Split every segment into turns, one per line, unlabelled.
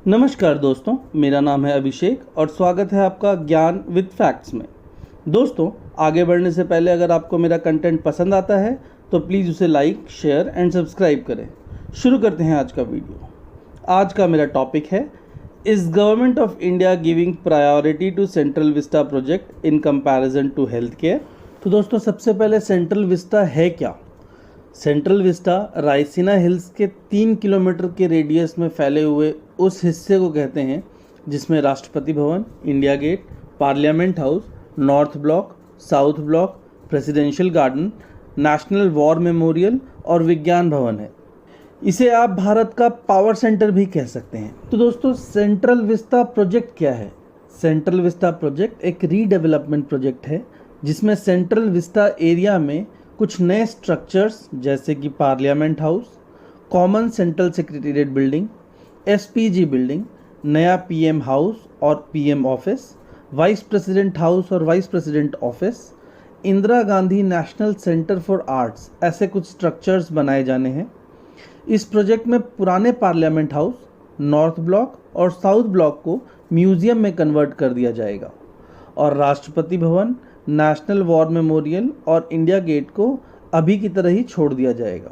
नमस्कार दोस्तों, मेरा नाम है अभिषेक और स्वागत है आपका ज्ञान विद फैक्ट्स में। दोस्तों, आगे बढ़ने से पहले अगर आपको मेरा कंटेंट पसंद आता है तो प्लीज़ उसे लाइक, शेयर एंड सब्सक्राइब करें। शुरू करते हैं आज का वीडियो। आज का मेरा टॉपिक है, is government of India giving priority to central vista project in comparison to health care. तो दोस्तों, सबसे पहले सेंट्रल विस्टा है क्या? सेंट्रल विस्टा रायसीना हिल्स के 3 किलोमीटर के रेडियस में फैले हुए उस हिस्से को कहते हैं जिसमें Rashtrapati Bhavan, India Gate, Parliament House, North Block, South Block, Presidential Garden, National War Memorial और विज्ञान भवन है। इसे आप भारत का पावर सेंटर भी कह सकते हैं। तो दोस्तों, सेंट्रल विस्टा प्रोजेक्ट क्या है? सेंट्रल विस्टा प्रोजेक्ट एक रीडेवलपमेंट प्रोजेक्ट है जिसमें सेंट्रल विस्टा एरिया में कुछ नए स्ट्रक्चर्स जैसे कि parliament house, common central secretariat building, SPG building, नया पीएम हाउस और PM office, vice president house और vice president office, Indira Gandhi national centre for arts, ऐसे कुछ स्ट्रक्चर्स बनाए जाने हैं। इस प्रोजेक्ट में पुराने पार्लियामेंट हाउस, नॉर्थ ब्लॉक और साउथ ब्लॉक को म्यूज़ियम में कन्वर्ट कर दिया जाएगा और Rashtrapati Bhavan, national War Memorial और इंडिया गेट को अभी की तरह ही छोड़ दिया जाएगा।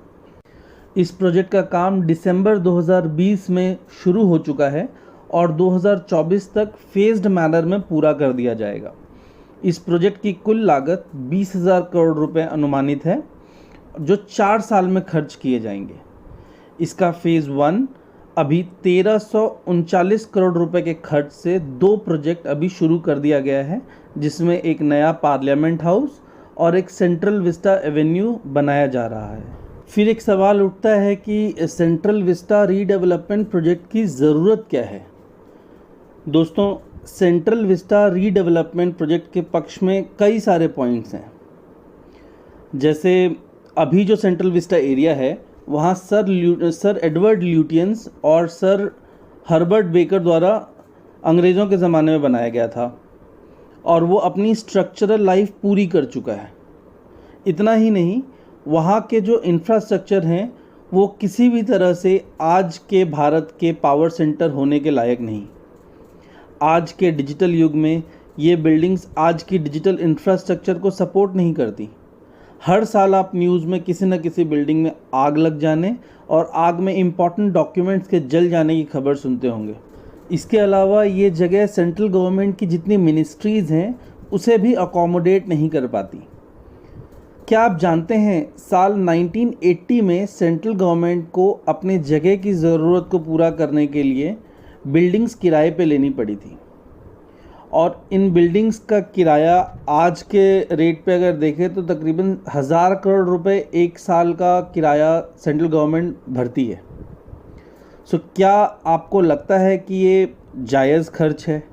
इस प्रोजेक्ट का काम दिसंबर 2020 में शुरू हो चुका है और 2024 तक फेज्ड मैनर में पूरा कर दिया जाएगा। इस प्रोजेक्ट की कुल लागत 20,000 करोड़ रुपए अनुमानित है जो 4 साल में खर्च किए जाएंगे। इसका फेज़ 1 अभी 1339 करोड़ रुपए के खर्च से 2 प्रोजेक्ट अभी शुरू कर दिया गया है, जिसमें एक नया पार्लियामेंट हाउस और एक सेंट्रल विस्टा एवेन्यू बनाया जा रहा है। फिर एक सवाल उठता है कि सेंट्रल विस्टा रीडेवलपमेंट प्रोजेक्ट की ज़रूरत क्या है? दोस्तों, सेंट्रल विस्टा रीडेवलपमेंट प्रोजेक्ट के पक्ष में कई सारे पॉइंट्स हैं। जैसे अभी जो सेंट्रल विस्टा एरिया है वहाँ सर एडवर्ड ल्यूटियंस और सर हर्बर्ट बेकर द्वारा अंग्रेज़ों के ज़माने में बनाया गया था और वो अपनी स्ट्रक्चरल लाइफ पूरी कर चुका है। इतना ही नहीं, वहाँ के जो इंफ्रास्ट्रक्चर हैं वो किसी भी तरह से आज के भारत के पावर सेंटर होने के लायक नहीं। आज के डिजिटल युग में ये बिल्डिंग्स आज की डिजिटल इंफ्रास्ट्रक्चर को सपोर्ट नहीं करती। हर साल आप न्यूज़ में किसी न किसी बिल्डिंग में आग लग जाने और आग में इम्पॉर्टेंट डॉक्यूमेंट्स के जल जाने की खबर सुनते होंगे। इसके अलावा ये जगह सेंट्रल गवर्नमेंट की जितनी मिनिस्ट्रीज़ हैं उसे भी अकोमोडेट नहीं कर पाती। क्या आप जानते हैं, साल 1980 में सेंट्रल गवर्नमेंट को अपने जगह की ज़रूरत को पूरा करने के लिए बिल्डिंग्स किराए पे लेनी पड़ी थी और इन बिल्डिंग्स का किराया आज के रेट पे अगर देखें तो तकरीबन 1000 करोड़ रुपए एक साल का किराया सेंट्रल गवर्नमेंट भरती है। सो क्या आपको लगता है कि ये जायज़ खर्च है?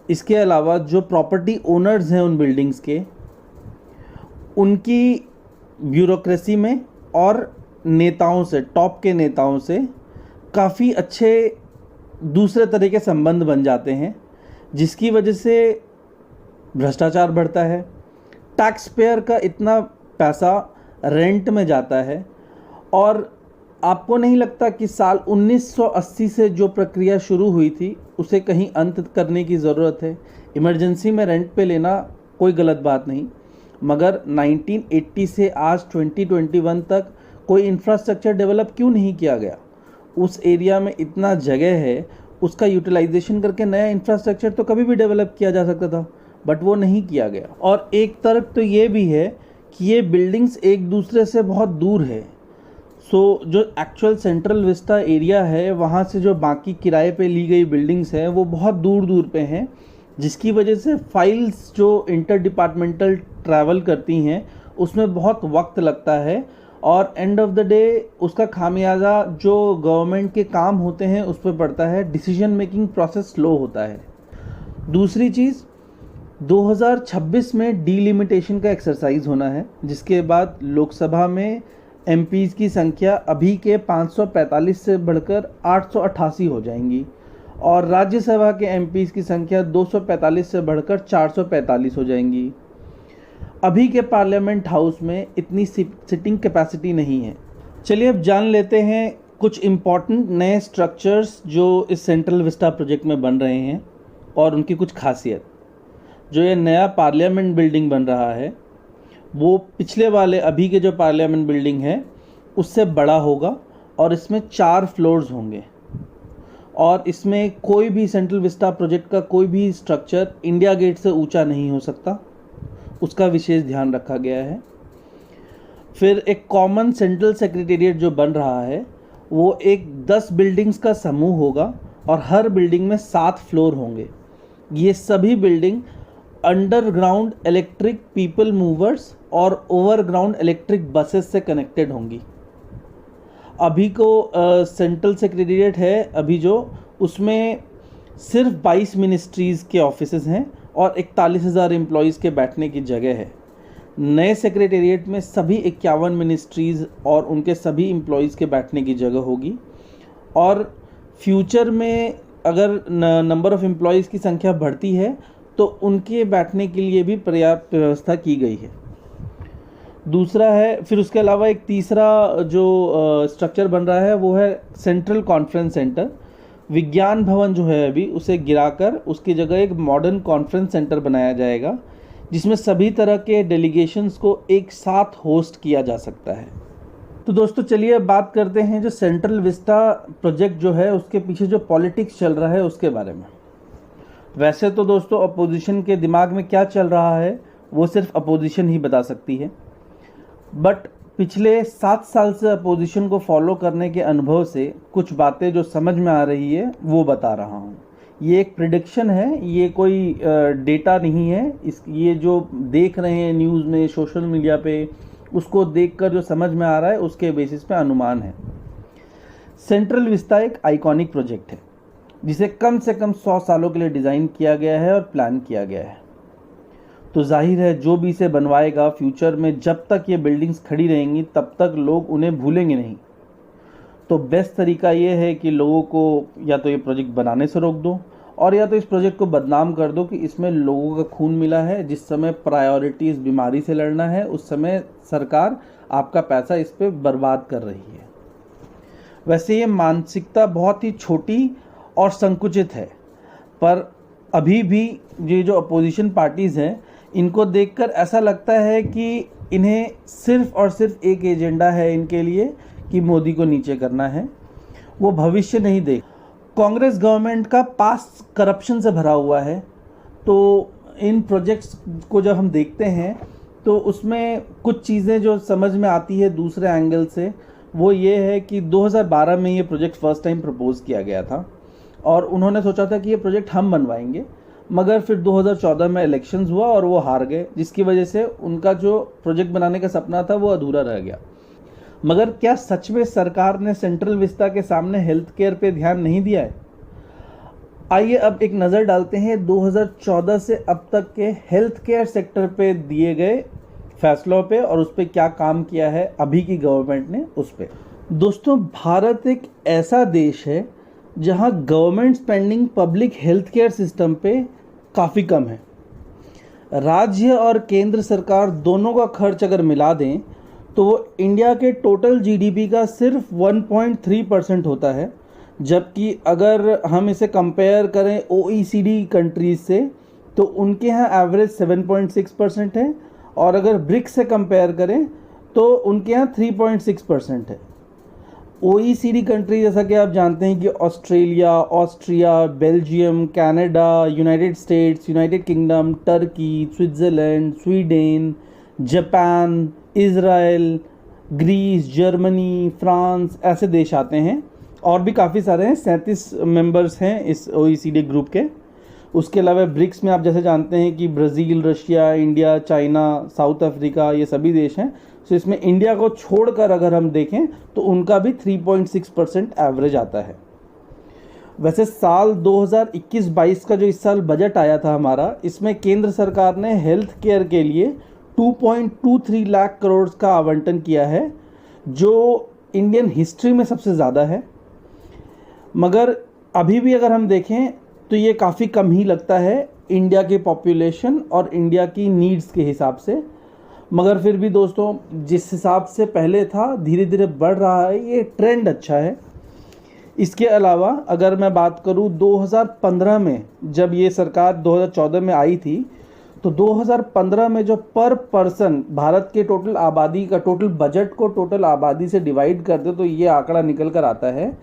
इसके अलावा जो प्रॉपर्टी ओनर्स हैं उन बिल्डिंग्स के, उनकी ब्यूरोक्रेसी में और नेताओं से, टॉप के नेताओं से काफ़ी अच्छे दूसरे तरह के संबंध बन जाते हैं, जिसकी वजह से भ्रष्टाचार बढ़ता है। टैक्स पेयर का इतना पैसा रेंट में जाता है और आपको नहीं लगता कि साल 1980 से जो प्रक्रिया शुरू हुई थी उसे कहीं अंत करने की ज़रूरत है? इमरजेंसी में रेंट पे लेना कोई गलत बात नहीं, मगर 1980 से आज 2021 तक कोई इंफ्रास्ट्रक्चर डेवलप क्यों नहीं किया गया? उस एरिया में इतना जगह है, उसका यूटिलाइजेशन करके नया इंफ्रास्ट्रक्चर तो कभी भी डेवलप किया जा सकता था, बट वो नहीं किया गया। और एक तरफ तो ये भी है कि ये बिल्डिंग्स एक दूसरे से बहुत दूर है। सो जो एक्चुअल सेंट्रल विस्टा एरिया है वहाँ से जो बाकी किराए पे ली गई बिल्डिंग्स हैं वो बहुत दूर दूर पे हैं, जिसकी वजह से फाइल्स जो इंटर डिपार्टमेंटल ट्रैवल करती हैं उसमें बहुत वक्त लगता है और एंड ऑफ द डे उसका खामियाजा जो गवर्नमेंट के काम होते हैं उस पर पड़ता है। डिसीजन मेकिंग प्रोसेस स्लो होता है। दूसरी चीज़, 2026 में डीलिमिटेशन का एक्सरसाइज होना है, जिसके बाद लोकसभा में एमपीज़ की संख्या अभी के 545 से बढ़कर 888 हो जाएंगी और राज्यसभा के एमपीज़ की संख्या 245 से बढ़कर 445 हो जाएंगी। अभी के पार्लियामेंट हाउस में इतनी सिटिंग कैपेसिटी नहीं है। चलिए अब जान लेते हैं कुछ इम्पॉर्टेंट नए स्ट्रक्चर्स जो इस सेंट्रल विस्टा प्रोजेक्ट में बन रहे हैं और उनकी कुछ खासियत। जो ये नया पार्लियामेंट बिल्डिंग बन रहा है वो पिछले वाले अभी के जो पार्लियामेंट बिल्डिंग है उससे बड़ा होगा और इसमें 4 फ्लोर्स होंगे और इसमें कोई भी सेंट्रल विस्टा प्रोजेक्ट का कोई भी स्ट्रक्चर इंडिया गेट से ऊंचा नहीं हो सकता, उसका विशेष ध्यान रखा गया है। फिर एक कॉमन सेंट्रल सेक्रेटेरिएट जो बन रहा है वो एक 10 बिल्डिंग्स का समूह होगा और हर बिल्डिंग में 7 फ्लोर होंगे। ये सभी building underground electric people movers और ओवरग्राउंड इलेक्ट्रिक बसेस से कनेक्टेड होंगी। अभी को सेंट्रल सेक्रेटेरिएट है अभी जो, उसमें सिर्फ 22 मिनिस्ट्रीज़ के ऑफिसेज हैं और 41,000 एम्प्लॉयज़ के बैठने की जगह है। नए सेक्रेटेरिएट में सभी 51 मिनिस्ट्रीज़ और उनके सभी एम्प्लॉयज़ के बैठने की जगह होगी और फ्यूचर में अगर नंबर ऑफ़ एम्प्लॉयज़ की संख्या बढ़ती है तो उनके बैठने के लिए भी पर्याप्त व्यवस्था की गई है। दूसरा है, फिर उसके अलावा एक तीसरा जो स्ट्रक्चर बन रहा है वो है सेंट्रल कॉन्फ्रेंस सेंटर। विज्ञान भवन जो है अभी उसे गिराकर उसकी जगह एक मॉडर्न कॉन्फ्रेंस सेंटर बनाया जाएगा जिसमें सभी तरह के डेलीगेशंस को एक साथ होस्ट किया जा सकता है। तो दोस्तों चलिए अब बात करते हैं जो सेंट्रल विस्टा प्रोजेक्ट जो है उसके पीछे जो पॉलिटिक्स चल रहा है उसके बारे में। वैसे तो दोस्तों अपोजिशन के दिमाग में क्या चल रहा है वो सिर्फ अपोजिशन ही बता सकती है, बट पिछले 7 साल से अपोजिशन को फॉलो करने के अनुभव से कुछ बातें जो समझ में आ रही है वो बता रहा हूँ। ये एक प्रिडिक्शन है, ये कोई डेटा नहीं है। ये जो देख रहे हैं न्यूज़ में, सोशल मीडिया पे, उसको देखकर जो समझ में आ रहा है उसके बेसिस पे अनुमान है। सेंट्रल विस्टा एक आइकॉनिक प्रोजेक्ट है जिसे कम से कम 100 सालों के लिए डिज़ाइन किया गया है और प्लान किया गया है। तो जाहिर है जो भी इसे बनवाएगा फ्यूचर में जब तक ये बिल्डिंग्स खड़ी रहेंगी तब तक लोग उन्हें भूलेंगे नहीं। तो बेस्ट तरीका ये है कि लोगों को या तो ये प्रोजेक्ट बनाने से रोक दो और या तो इस प्रोजेक्ट को बदनाम कर दो कि इसमें लोगों का खून मिला है। जिस समय प्रायोरिटी इस बीमारी से लड़ना है उस समय सरकार आपका पैसा इस पर बर्बाद कर रही है। वैसे ये मानसिकता बहुत ही छोटी और संकुचित है, पर अभी भी ये जो अपोजिशन पार्टीज़ हैं इनको देखकर ऐसा लगता है कि इन्हें सिर्फ और सिर्फ एक एजेंडा है इनके लिए कि मोदी को नीचे करना है, वो भविष्य नहीं देख। कांग्रेस गवर्नमेंट का पास्ट करप्शन से भरा हुआ है। तो इन प्रोजेक्ट्स को जब हम देखते हैं तो उसमें कुछ चीज़ें जो समझ में आती है दूसरे एंगल से, वो ये है कि 2012 में ये प्रोजेक्ट फर्स्ट टाइम प्रपोज किया गया था और उन्होंने सोचा था कि ये प्रोजेक्ट हम बनवाएंगे, मगर फिर 2014 में इलेक्शंस हुआ और वो हार गए, जिसकी वजह से उनका जो प्रोजेक्ट बनाने का सपना था वो अधूरा रह गया। मगर क्या सच में सरकार ने सेंट्रल विस्टा के सामने हेल्थ केयर पे ध्यान नहीं दिया है? आइए अब एक नज़र डालते हैं 2014 से अब तक के हेल्थ केयर सेक्टर पे दिए गए फैसलों पे और उस पर क्या काम किया है अभी की गवर्नमेंट ने उस पर। दोस्तों भारत एक ऐसा देश है जहां government spending public health care system पे काफ़ी कम है। राज्य और केंद्र सरकार दोनों का खर्च अगर मिला दें तो वो इंडिया के टोटल जीडीपी का सिर्फ 1.3% होता है, जबकि अगर हम इसे कंपेयर करें ओईसीडी कंट्रीज से तो उनके यहाँ एवरेज 7.6% है और अगर ब्रिक्स से कंपेयर करें तो उनके यहाँ 3.6% है। ओईसीडी कंट्री जैसा कि आप जानते हैं कि Australia, Austria, Belgium, Canada, United States, United Kingdom, Turkey, Switzerland, Sweden, Japan, Israel, Greece, Germany, France, ऐसे देश आते हैं और भी काफ़ी सारे हैं। 37 मेंबर्स हैं इस ओईसीडी ग्रुप के। उसके अलावा ब्रिक्स में आप जैसे जानते हैं कि Brazil, Russia, India, China, south Africa, ये सभी देश हैं। तो इसमें इंडिया को छोड़कर अगर हम देखें तो उनका भी 3.6% एवरेज आता है। वैसे साल 2021-22 का जो इस साल बजट आया था हमारा, इसमें केंद्र सरकार ने हेल्थ केयर के लिए 2.23 लाख करोड़ का आवंटन किया है, जो इंडियन हिस्ट्री में सबसे ज़्यादा है। मगर अभी भी अगर हम देखें तो ये काफ़ी कम ही लगता है इंडिया के पॉपुलेशन और इंडिया की नीड्स के हिसाब से। मगर फिर भी दोस्तों जिस हिसाब से पहले था धीरे धीरे बढ़ रहा है, ये ट्रेंड अच्छा है। इसके अलावा अगर मैं बात करूं 2015 में, जब ये सरकार 2014 में आई थी, तो 2015 में जो पर पर्सन भारत के टोटल आबादी का टोटल बजट को टोटल आबादी से डिवाइड कर दे तो ये आंकड़ा निकल कर आता है।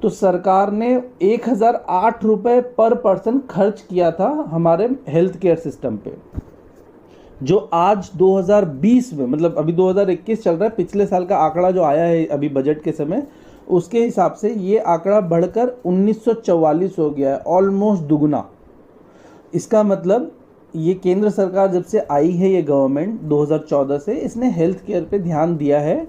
तो सरकार ने 1008 रुपये पर पर्सन खर्च किया था हमारे हेल्थ केयर सिस्टम पे, जो आज 2020 में, मतलब अभी 2021 चल रहा है, पिछले साल का आंकड़ा जो आया है अभी बजट के समय, उसके हिसाब से ये आंकड़ा बढ़कर 1944 हो गया है, ऑलमोस्ट दुगुना। इसका मतलब ये केंद्र सरकार जब से आई है, ये गवर्नमेंट 2014 से, इसने हेल्थ केयर पे ध्यान दिया है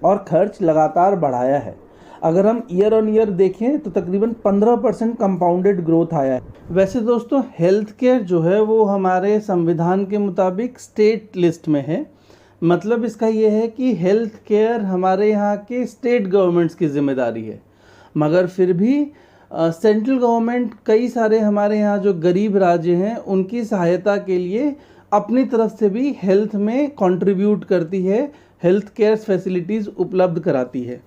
और खर्च लगातार बढ़ाया है। अगर हम ईयर ऑन ईयर देखें तो तकरीबन 15% कंपाउंडेड ग्रोथ आया है। वैसे दोस्तों हेल्थ केयर जो है वो हमारे संविधान के मुताबिक स्टेट लिस्ट में है। मतलब इसका ये है कि हेल्थ केयर हमारे यहाँ के स्टेट गवर्नमेंट्स की जिम्मेदारी है, मगर फिर भी सेंट्रल गवर्नमेंट कई सारे हमारे यहाँ जो गरीब राज्य हैं उनकी सहायता के लिए अपनी तरफ से भी हेल्थ में कंट्रीब्यूट करती है, हेल्थ केयर फैसिलिटीज़ उपलब्ध कराती है।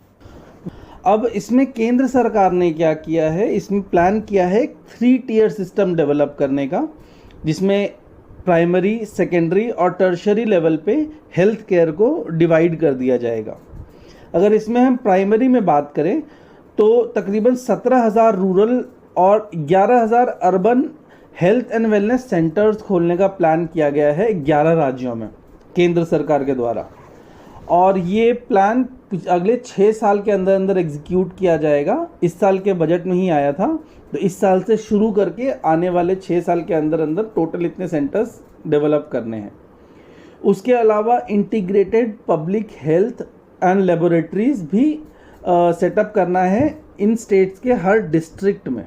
अब इसमें केंद्र सरकार ने क्या किया है, इसमें प्लान किया है 3 टियर सिस्टम डेवलप करने का, जिसमें प्राइमरी, सेकेंडरी और टर्शरी लेवल पे हेल्थ केयर को डिवाइड कर दिया जाएगा। अगर इसमें हम प्राइमरी में बात करें तो तकरीबन 17,000 रूरल और 11,000 urban health and wellness centres खोलने का प्लान किया गया है 11 राज्यों में केंद्र सरकार के द्वारा, और ये प्लान अगले 6 साल के अंदर अंदर एग्जीक्यूट किया जाएगा। इस साल के बजट में ही आया था, तो इस साल से शुरू करके आने वाले 6 साल के अंदर अंदर टोटल इतने सेंटर्स डेवलप करने हैं। उसके अलावा integrated public health and laboratories भी सेटअप करना है इन स्टेट्स के हर डिस्ट्रिक्ट में।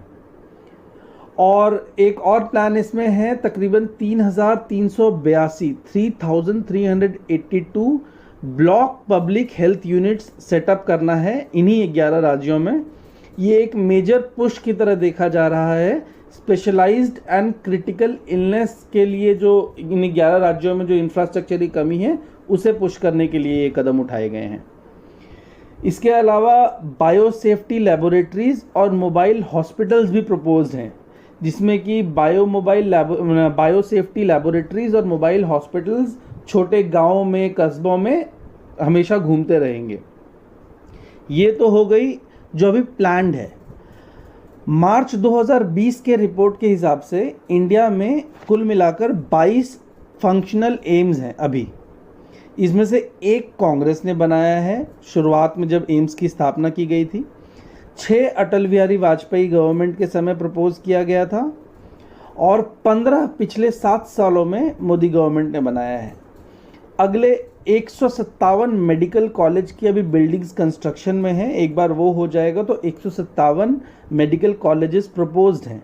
और एक और प्लान इसमें है तकरीबन 3,382 block public health units setup करना है इन्हीं 11 राज्यों में। ये एक मेजर पुश की तरह देखा जा रहा है स्पेशलाइज्ड एंड क्रिटिकल इलनेस के लिए, जो इन 11 राज्यों में जो इंफ्रास्ट्रक्चर की कमी है उसे पुश करने के लिए ये कदम उठाए गए हैं। इसके अलावा बायोसेफ्टी लेबोरेटरीज और मोबाइल हॉस्पिटल्स भी प्रपोज्ड हैं, जिसमें कि बायोसेफ्टी लेबोरेटरीज और मोबाइल हॉस्पिटल्स छोटे गांवों में, कस्बों में हमेशा घूमते रहेंगे। ये तो हो गई जो अभी प्लान्ड है। मार्च 2020 के रिपोर्ट के हिसाब से इंडिया में कुल मिलाकर 22 फंक्शनल एम्स हैं अभी। इसमें से एक कांग्रेस ने बनाया है शुरुआत में जब एम्स की स्थापना की गई थी, 6 अटल बिहारी वाजपेयी गवर्नमेंट के समय प्रपोज किया गया था, और 15 पिछले 7 सालों में मोदी गवर्नमेंट ने बनाया है। अगले 157 मेडिकल कॉलेज की अभी बिल्डिंग्स कंस्ट्रक्शन में हैं, एक बार वो हो जाएगा तो 157 मेडिकल कॉलेजेस प्रपोज्ड हैं।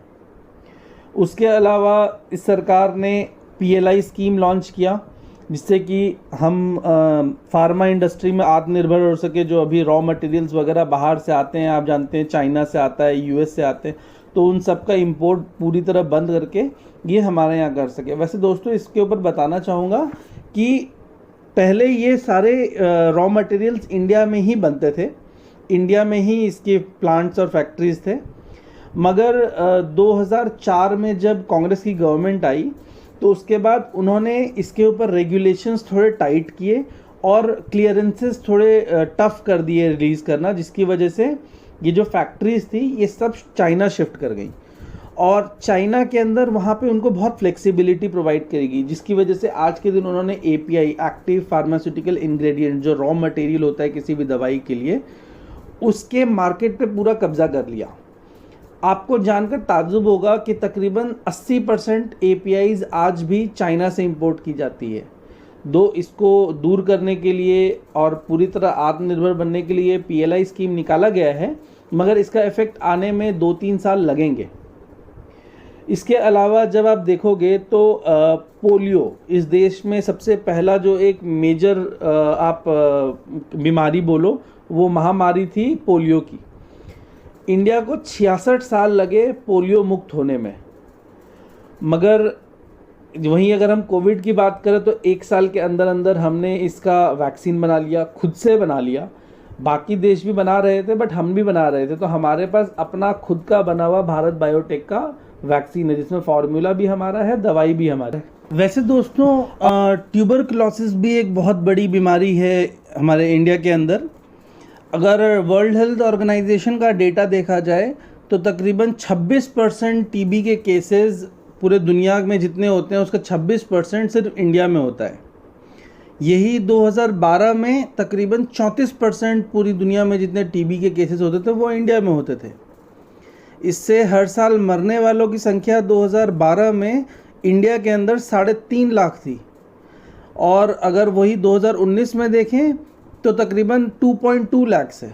उसके अलावा इस सरकार ने PLI स्कीम लॉन्च किया, जिससे कि हम फार्मा इंडस्ट्री में आत्मनिर्भर हो सके। जो अभी रॉ मटेरियल्स वगैरह बाहर से आते हैं, आप जानते हैं चाइना से आता है, US से आते हैं, तो उन सब का इंपोर्ट पूरी तरह बंद करके ये हमारे यहाँ कर सके। वैसे दोस्तों इसके ऊपर बताना चाहूँगा कि पहले ये सारे रॉ मटेरियल्स इंडिया में ही बनते थे, इंडिया में ही इसके प्लांट्स और फैक्ट्रीज थे, मगर 2004 में जब कांग्रेस की गवर्नमेंट आई तो उसके बाद उन्होंने इसके ऊपर रेगुलेशंस थोड़े टाइट किए और क्लियरेंसेस थोड़े टफ कर दिए रिलीज़ करना, जिसकी वजह से ये जो फैक्ट्रीज थी ये सब चाइना शिफ्ट कर गई, और चाइना के अंदर वहाँ पे उनको बहुत फ्लेक्सिबिलिटी प्रोवाइड करेगी, जिसकी वजह से आज के दिन उन्होंने API एक्टिव फार्मास्यूटिकल इंग्रेडिएंट जो रॉ मटेरियल होता है किसी भी दवाई के लिए, उसके मार्केट पे पूरा कब्जा कर लिया। आपको जानकर ताज्जुब होगा कि तकरीबन 80% APIs आज भी चाइना से इंपोर्ट की जाती है। इसको दूर करने के लिए और पूरी तरह आत्मनिर्भर बनने के लिए PLI स्कीम निकाला गया है, मगर इसका इफेक्ट आने में 2-3 साल लगेंगे। इसके अलावा जब आप देखोगे तो पोलियो इस देश में सबसे पहला जो एक मेजर आप बीमारी बोलो वो महामारी थी पोलियो की। इंडिया को 66 साल लगे पोलियो मुक्त होने में, मगर वहीं अगर हम कोविड की बात करें तो 1 साल के अंदर अंदर हमने इसका वैक्सीन बना लिया, खुद से बना लिया। बाकी देश भी बना रहे थे बट हम भी बना रहे थे, तो हमारे पास अपना खुद का बना हुआ भारत बायोटेक का वैक्सीन है जिसमें फॉर्मूला भी हमारा है, दवाई भी हमारा है। वैसे दोस्तों ट्यूबरकुलोसिस भी एक बहुत बड़ी बीमारी है हमारे इंडिया के अंदर। अगर वर्ल्ड हेल्थ ऑर्गेनाइजेशन का डेटा देखा जाए तो तकरीबन 26% टीबी के केसेस पूरे दुनिया में जितने होते हैं उसका 26% सिर्फ इंडिया में होता है। यही 2012 में तकरीबन 34% पूरी दुनिया में जितने टीबी के केसेस होते थे वो इंडिया में होते थे। इससे हर साल मरने वालों की संख्या 2012 में इंडिया के अंदर 3.5 लाख थी, और अगर वही 2019 में देखें तो तकरीबन 2.2 लाख है।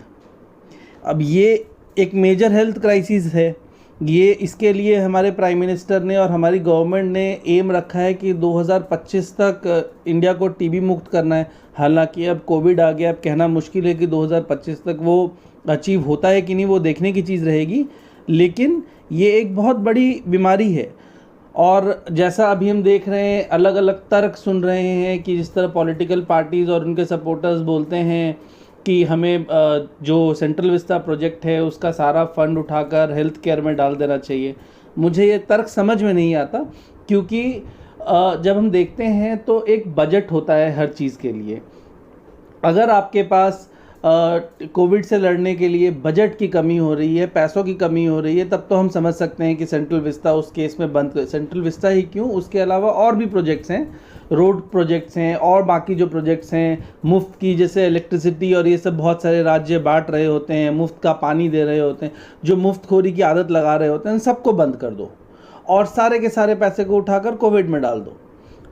अब ये एक मेजर हेल्थ क्राइसिस है। ये इसके लिए हमारे प्राइम मिनिस्टर ने और हमारी गवर्नमेंट ने एम रखा है कि 2025 तक इंडिया को टीबी मुक्त करना है। हालांकि अब कोविड आ गया, अब कहना मुश्किल है कि 2025 तक वो अचीव होता है कि नहीं, वो देखने की चीज़ रहेगी। लेकिन ये एक बहुत बड़ी बीमारी है, और जैसा अभी हम देख रहे हैं अलग अलग तर्क सुन रहे हैं कि जिस तरह पॉलिटिकल पार्टीज़ और उनके सपोर्टर्स बोलते हैं कि हमें जो सेंट्रल विस्टा प्रोजेक्ट है उसका सारा फंड उठाकर हेल्थ केयर में डाल देना चाहिए। मुझे ये तर्क समझ में नहीं आता, क्योंकि जब हम देखते हैं तो एक बजट होता है हर चीज़ के लिए। अगर आपके पास कोविड से लड़ने के लिए बजट की कमी हो रही है, पैसों की कमी हो रही है, तब तो हम समझ सकते हैं कि सेंट्रल विस्टा उस केस में बंद कर। सेंट्रल विस्टा ही क्यों, उसके अलावा और भी प्रोजेक्ट्स हैं, रोड प्रोजेक्ट्स हैं और बाकी जो प्रोजेक्ट्स हैं मुफ्त की, जैसे इलेक्ट्रिसिटी और ये सब बहुत सारे राज्य बांट रहे होते हैं, मुफ्त का पानी दे रहे होते हैं, जो मुफ्तखोरी की आदत लगा रहे होते हैं, सबको बंद कर दो और सारे के सारे पैसे को उठाकर कोविड में डाल दो।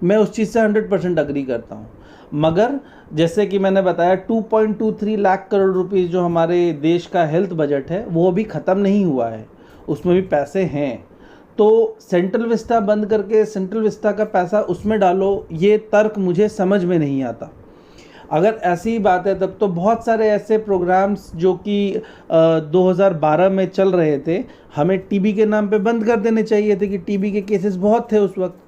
मैं उस चीज़ से 100% अग्री करता हूँ। मगर जैसे कि मैंने बताया 2.23 लाख करोड़ रुपीस जो हमारे देश का हेल्थ बजट है वो अभी ख़त्म नहीं हुआ है, उसमें भी पैसे हैं। तो सेंट्रल विस्टा बंद करके सेंट्रल विस्टा का पैसा उसमें डालो, ये तर्क मुझे समझ में नहीं आता। अगर ऐसी बात है तब तो बहुत सारे ऐसे प्रोग्राम्स जो कि 2012 में चल रहे थे हमें टीबी के नाम पे बंद कर देने चाहिए थे, कि टीबी के केसेस बहुत थे उस वक्त।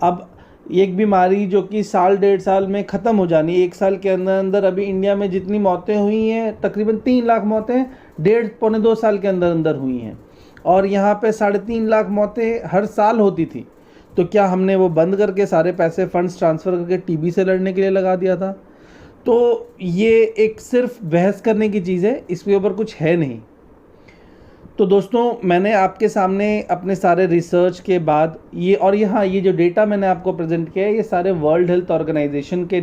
अब एक बीमारी जो कि साल 1.5 साल में ख़त्म हो जानी, 1 साल के अंदर अंदर अभी इंडिया में जितनी मौतें हुई हैं तकरीबन 3 लाख मौतें 1.5-2 साल के अंदर अंदर हुई हैं, और यहाँ पे 3.5 लाख मौतें हर साल होती थी। तो क्या हमने वो बंद करके सारे पैसे फंड्स ट्रांसफ़र करके टीबी से लड़ने के लिए लगा दिया था? तो ये एक सिर्फ बहस करने की चीज़ है, इसके ऊपर कुछ है नहीं। तो दोस्तों मैंने आपके सामने अपने सारे रिसर्च के बाद ये जो डेटा मैंने आपको प्रेजेंट किया है ये सारे वर्ल्ड हेल्थ ऑर्गेनाइजेशन के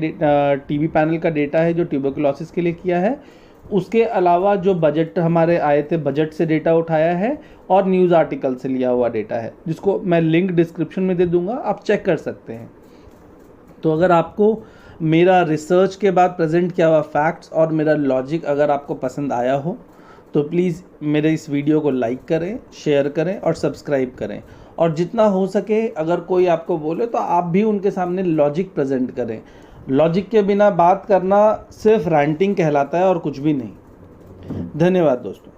टीबी पैनल का डेटा है जो ट्यूबरकुलोसिस के लिए किया है। उसके अलावा जो बजट हमारे आए थे, बजट से डेटा उठाया है और न्यूज़ आर्टिकल से लिया हुआ डेटा है, जिसको मैं लिंक डिस्क्रिप्शन में दे दूंगा, आप चेक कर सकते हैं। तो अगर आपको मेरा रिसर्च के बाद प्रेजेंट किया हुआ फैक्ट्स और मेरा लॉजिक अगर आपको पसंद आया हो तो प्लीज़ मेरे इस वीडियो को लाइक करें, शेयर करें और सब्सक्राइब करें। और जितना हो सके अगर कोई आपको बोले तो आप भी उनके सामने लॉजिक प्रेजेंट करें। लॉजिक के बिना बात करना सिर्फ रैंटिंग कहलाता है और कुछ भी नहीं। धन्यवाद दोस्तों।